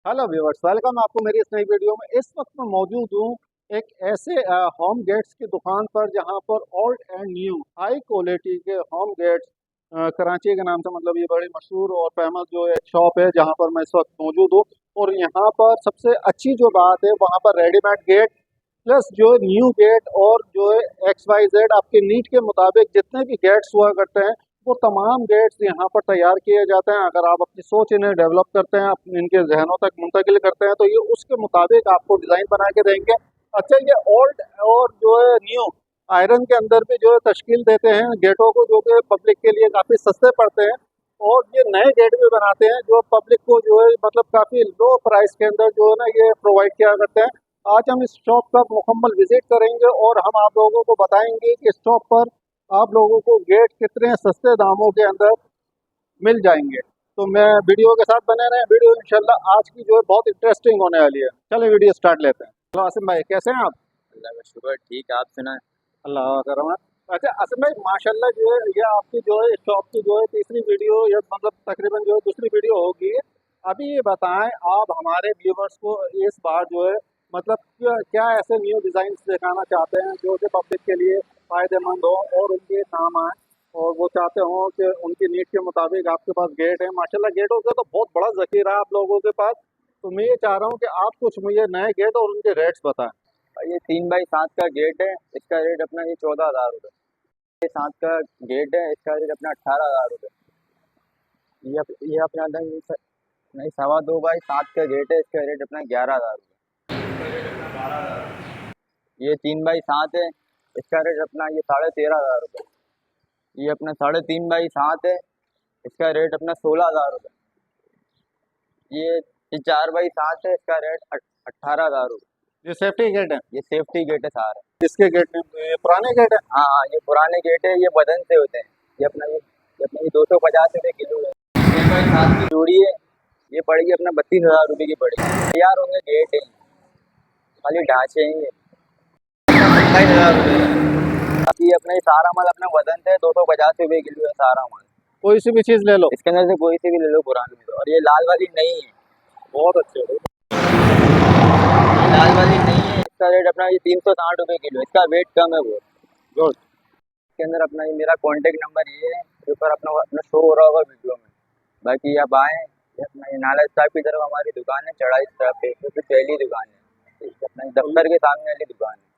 Hello viewers, welcome आपको मेरी इस नई वीडियो में। इस वक्त मैं मौजूद हूँ एक ऐसे होम गेट्स की दुकान पर जहाँ पर old and new high quality के होम गेट्स कराची के नाम से, मतलब ये बड़ी मशहूर और फेमस जो एक शॉप है जहाँ पर मैं इस वक्त मौजूद हूँ। और यहाँ पर सबसे अच्छी जो बात है, वहाँ पर रेडीमेड गेट प्लस जो न्यू गेट और जो है XYZ आपके नीड के मुताबिक जितने भी गेट्स हुआ करते हैं वो तमाम गेट्स यहाँ पर तैयार किए जाते हैं। अगर आप अपनी सोच इन्हें डेवलप करते हैं, अपने इनके जहनों तक मुंतकिल करते हैं, तो ये उसके मुताबिक आपको डिज़ाइन बना के देंगे। अच्छा, ये ओल्ड और जो है न्यू आयरन के अंदर भी जो है तश्कील देते हैं गेटों को, जो कि पब्लिक के लिए काफ़ी सस्ते पड़ते हैं। और ये नए गेट भी बनाते हैं जो पब्लिक को जो है मतलब काफ़ी लो प्राइस के अंदर जो है ना ये प्रोवाइड किया करते हैं। आज हम इस शॉप का मुकम्मल विजिट करेंगे और हम आप लोगों को बताएंगे कि इस शॉप पर आप लोगों को गेट कितने सस्ते दामों के अंदर मिल जाएंगे। तो मैं वीडियो के साथ बने रहें। वीडियो इंशाल्लाह आज की जो है बहुत इंटरेस्टिंग होने वाली है। चलिए वीडियो स्टार्ट लेते हैं। हेलो आसिम भाई, कैसे हैं आप? अल्लाह का शुक्र, ठीक है। आप सुनाएं। अल्लाह का करम है। अच्छा आसिम भाई, माशाल्लाह जो है ये आपकी जो है शॉप की जो है तीसरी वीडियो या मतलब तकरीबन जो है दूसरी वीडियो होगी। अभी ये बताएं आप हमारे व्यूवर्स को इस बार जो है मतलब क्या क्या ऐसे न्यू डिज़ाइन दिखाना चाहते हैं जो कि पब्लिक के लिए फ़ायदेमंद हो और उनके काम आए, और वो चाहते हो कि उनकी नीड के मुताबिक आपके पास गेट है। माशाल्लाह गेटों का तो बहुत बड़ा ज़ख़ीरा है आप लोगों के पास। तो मैं ये चाह रहा हूँ कि आप कुछ मुझे नए गेट और उनके रेट्स बताएं। और ये 3x7 का गेट है, इसका रेट अपना ये 14,000 रुपये। ये 7 का गेट है, इसका रेट अपना 18,000 रुपये। ये अपना नहीं 2.25x7 का गेट है, इसका रेट अपना 11,000 रुपये। ये 3x7 है, इसका रेट अपना ये 13,500 रुपये। ये अपना 3.5x7 है, इसका रेट अपना 16,000 रुपये। ये 4x7 है, इसका रेट 18,000 रुपये। ये सेफ्टी गेट है? ये सेफ्टी गेट है सारे। इसके गेट में ये पुराने गेट है? हाँ हाँ, ये पुराने गेट है, ये वजन से होते हैं। ये 250 रुपये किलो है। 6x7 की जोड़ी है, ये पड़ेगी अपना 32,000 रुपये की पड़ेगी। तैयार होंगे गेट है, खाली ढांचे हैं ये 28,000 रुपये का। बाकी अपना ये सारा माल अपना वजन से 250 रुपये किलो है सारा माल। कोई सी भी चीज़ ले लो? इसके अंदर से कोई सी भी ले लो पुरानी में। और ये लाल वाली नहीं है, बहुत अच्छे हो। लाल वाली नहीं है। इसका रेट अपना ये 360 रुपये किलो है, इसका वेट कम है बहुत। गुड। इसके अंदर अपना ये मेरा कॉन्टेक्ट नंबर ये है, ऊपर अपना अपना शो हो रहा होगा वीडियो में। बाकी आप आएँ, ये अपना ये नाला स्टाफ की तरफ हमारी दुकान है, चढ़ाई स्टाफ पे, क्योंकि पहली दुकान है अपना दफ्तर के सामने वाली दुकान है।